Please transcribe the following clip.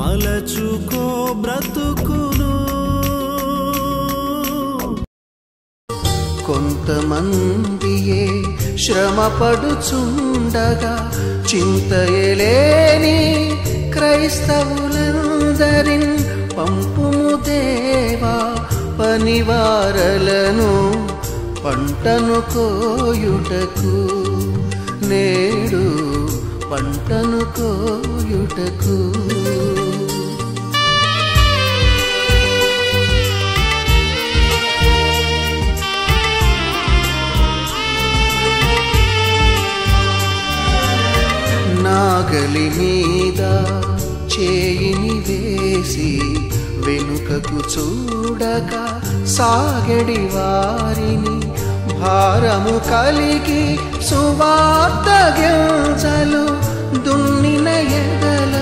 మలచుకో బ్రతుకును. కొంతమందియే శ్రమపడుచుండగా చింతయలేని క్రైస్తవులందరిన్ పంపుము దేవా, పనివారలను పంటను కోయుటకు, నేడు పంటను కోయుటకు. నాగలి మీద చేయిని వేసి వెనుకకు చూడక సాగడి వారిని, భారము కలిగి సువార్త గింజలు దున్నిన ఎడల